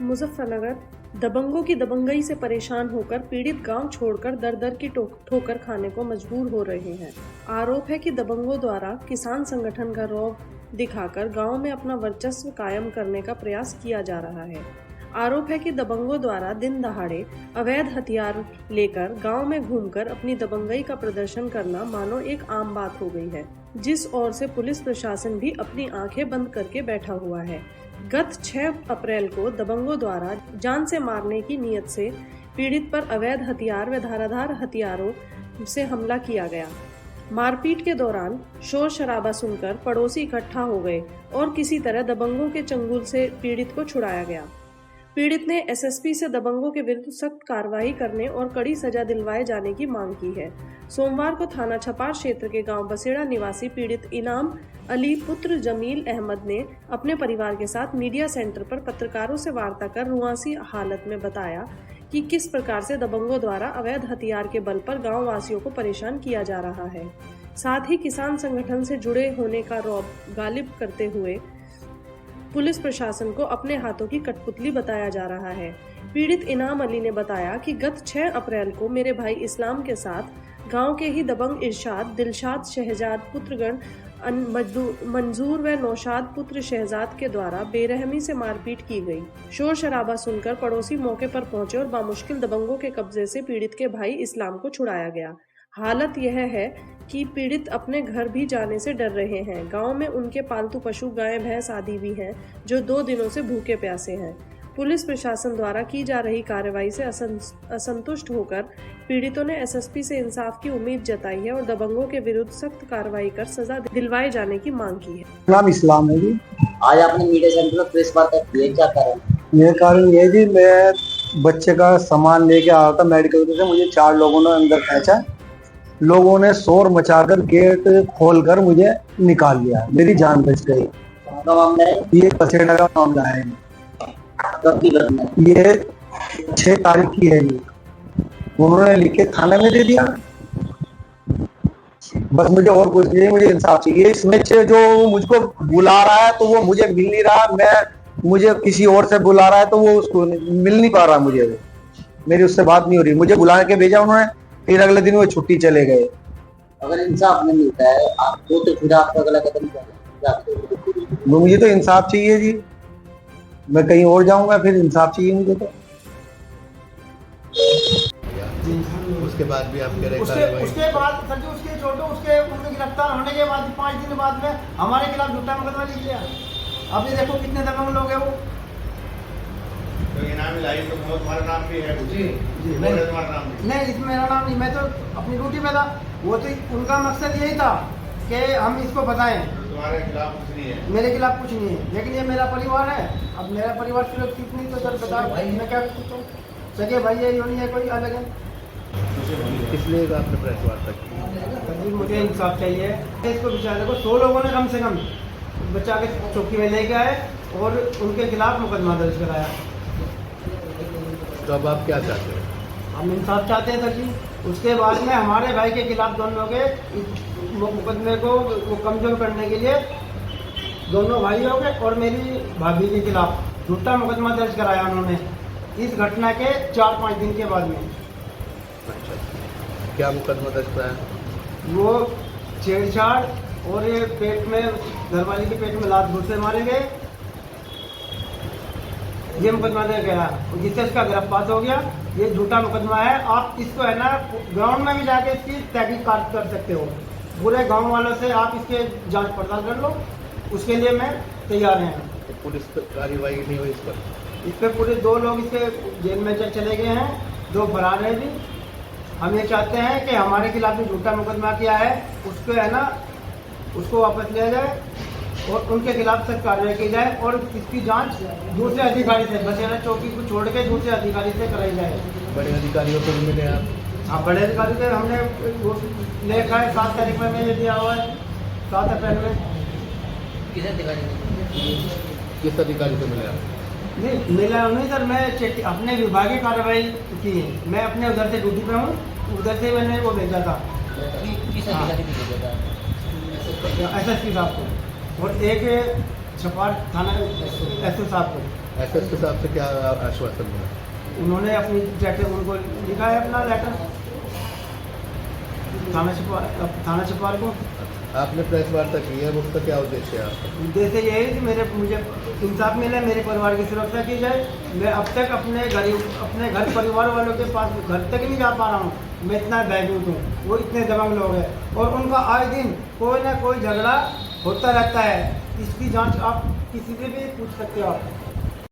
मुजफ्फरनगर दबंगों की दबंगई से परेशान होकर पीड़ित गांव छोड़कर दर दर की ठोकर खाने को मजबूर हो रहे हैं। आरोप है कि दबंगों द्वारा किसान संगठन का रौब दिखाकर गांव में अपना वर्चस्व कायम करने का प्रयास किया जा रहा है। आरोप है कि दबंगों द्वारा दिन दहाड़े अवैध हथियार लेकर गांव में घूमकर अपनी दबंगई का प्रदर्शन करना मानो एक आम बात हो गई है, जिस ओर से पुलिस प्रशासन भी अपनी आंखें बंद करके बैठा हुआ है। गत 6 अप्रैल को दबंगों द्वारा जान से मारने की नीयत से पीड़ित पर अवैध हथियार व धाराधार हथियारों से हमला किया गया। मारपीट के दौरान शोर शराबा सुनकर पड़ोसी इकट्ठा हो गए और किसी तरह दबंगों के चंगुल से पीड़ित को छुड़ाया गया। पीड़ित ने एसएसपी से दबंगों के विरुद्ध सख्त कार्रवाई करने और कड़ी सजा दिलवाए जाने की मांग की है। सोमवार को थाना छपार क्षेत्र के गांव बसेड़ा निवासी पीड़ित इनाम अली पुत्र जमील अहमद ने अपने परिवार के साथ मीडिया सेंटर पर पत्रकारों से वार्ता कर रुआसी हालत में बताया कि किस प्रकार से दबंगों द्वारा अवैध हथियार के बल पर गाँव वासियों को परेशान किया जा रहा है। साथ ही किसान संगठन से जुड़े होने का रौब गालिब करते हुए पुलिस प्रशासन को अपने हाथों की कठपुतली बताया जा रहा है। पीड़ित इनाम अली ने बताया कि गत 6 अप्रैल को मेरे भाई इस्लाम के साथ गांव के ही दबंग इरशाद, दिलशाद, शहजाद पुत्रगण मंजूर व नौशाद पुत्र शहजाद के द्वारा बेरहमी से मारपीट की गई। शोर शराबा सुनकर पड़ोसी मौके पर पहुंचे और बामुश्किल दबंगों के कब्जे से पीड़ित के भाई इस्लाम को छुड़ाया गया। हालत यह है कि पीड़ित अपने घर भी जाने से डर रहे हैं। गांव में उनके पालतू पशु गाय भैंस आदि भी हैं जो 2 दिनों से भूखे प्यासे हैं। पुलिस प्रशासन द्वारा की जा रही कार्रवाई से असंतुष्ट होकर पीड़ितों ने एसएसपी से इंसाफ की उम्मीद जताई है और दबंगों के विरुद्ध सख्त कार्रवाई कर सजा दिलवाए जाने की मांग की है। नाम इस्लाम है जी। आज आपने मीडिया सेंटर में प्रेस वार्ता की है, क्या कारण? ये कारण ये जी, मैं बच्चे का सामान लेके आ रहा था मेडिकल से, मुझे 4 लोगों ने अंदर खींचा। लोगों ने शोर मचाकर गेट खोलकर मुझे निकाल लिया, मेरी जान बच गई। का मामला है? ये बसेड़ा का मामला है। कब की घटना है? ये 6 तारीख की है जी। उन्होंने लिख के थाने में दे दिया। बस मुझे और कुछ नहीं, मुझे इंसाफ चाहिए। इसमें से जो मुझको बुला रहा है तो वो मुझे मिल नहीं रहा, मुझे किसी और से बुला रहा है तो वो उसको मिल नहीं पा रहा। मुझे मेरी उससे बात नहीं हो रही। मुझे बुला के भेजा उन्होंने, फिर अगले दिन वो छुट्टी चले गए। अगर इंसाफ नहीं मिलता है आपको तो फिर आपका अगला कदम क्या है? मुझे तो इंसाफ चाहिए जी। मैं कहीं और जाऊंगा, फिर इंसाफ चाहिए मुझे तो। उसके बाद भी आप कह रहे उसके बाद सर जी, उसके छोटो उनके गिरफ्तार होने के बाद 5 दिन बाद में हमारे खिलाफ झूठा मुकदमा लिख लिया। अभी देखो कितने दबंग लोग हैं वो। तो इनाम लाई तो तुम्हारा नाम भी है? जी तुम्हारा नाम भी नहीं, इसमें मेरा नाम नहीं, मैं तो अपनी ड्यूटी में था। वो तो उनका मकसद यही था कि हम इसको बताएं। तुम्हारे खिलाफ कुछ नहीं है? मेरे खिलाफ कुछ नहीं है, लेकिन ये मेरा परिवार है। अब मेरा परिवार सुरक्षित नहीं तो सर बताओ भाई मैं क्या पूछूं? सके भाई ये नहीं है, कोई अलग है। इसलिए आपने प्रेस वार्ता की? मुझे इंसाफ चाहिए। इसको बेचारे को 100 लोगों ने कम से कम बचा के चौकी में ले गए और उनके खिलाफ मुकदमा दर्ज कराया। तो अब आप क्या चाहते हो? हम इंसाफ चाहते हैं सर जी। उसके बाद में हमारे भाई के खिलाफ दोनों के मुकदमे को वो कमजोर करने के लिए दोनों भाइयों के और मेरी भाभी के खिलाफ झूठा मुकदमा दर्ज कराया उन्होंने इस घटना के 4-5 दिन के बाद में। अच्छा, क्या मुकदमा दर्ज कराया? वो छेड़छाड़ और ये पेट में, घरवाली के पेट में लात घुस से मारे गए, ये मुकदमा दर्ज गया जिससे इसका गिरफ्तार हो गया। ये झूठा मुकदमा है। आप इसको है ना ग्राउंड में भी जाके इसकी तहकीकात कर सकते हो। पूरे गांव वालों से आप इसके जांच पड़ताल कर लो, उसके लिए मैं तैयार हैं। तो पुलिस कार्रवाई नहीं हुई इस पर पूरे 2 लोग इसके जेल में चले गए हैं, 2 फरार हैं भी। हम ये चाहते हैं कि हमारे खिलाफ जो झूठा मुकदमा किया है उसको है ना उसको वापस लिया जाए और उनके खिलाफ सख्त कार्रवाई की जाए और इसकी जांच दूसरे अधिकारी से, बसेरा चौकी को छोड़ के दूसरे अधिकारी से कराई जाए। बड़े अधिकारियों को भी मिले आप? हाँ, बड़े अधिकारी से हमने लिखा है 7 तारीख में मैंने दिया हुआ है, 7 अप्रैल में। किस अधिकारी किस अधिकारी से मिले आप? नहीं मिला नहीं सर, मैं अपने विभागीय कार्रवाई की है। मैं अपने उधर से ड्यूटी पे हूँ, उधर से मैंने वो भेजा था। किस अधिकारी को भेजा था? एसएसपी साहब को और एक छपार थाना एसओ साहब को। एसएसपी साहब से क्या आश्वासन मिला? उन्होंने अपनी जैसे उनको लिखा है अपना लेटर थाना छिपाल को। आपने प्रेस वार्ता की है, उसका क्या उद्देश्य है आपका? उद्देश्य ये है कि मुझे इंसाफ मिले, मेरे परिवार की सुरक्षा की जाए। मैं अब तक अपने घर परिवार वालों के पास घर तक नहीं जा पा रहा हूँ, मैं इतना बैजूद हूँ, वो इतने दबंग लोग हैं और उनका आए दिन कोई ना कोई झगड़ा होता रहता है। इसकी जांच आप किसी से भी पूछ सकते हो आप।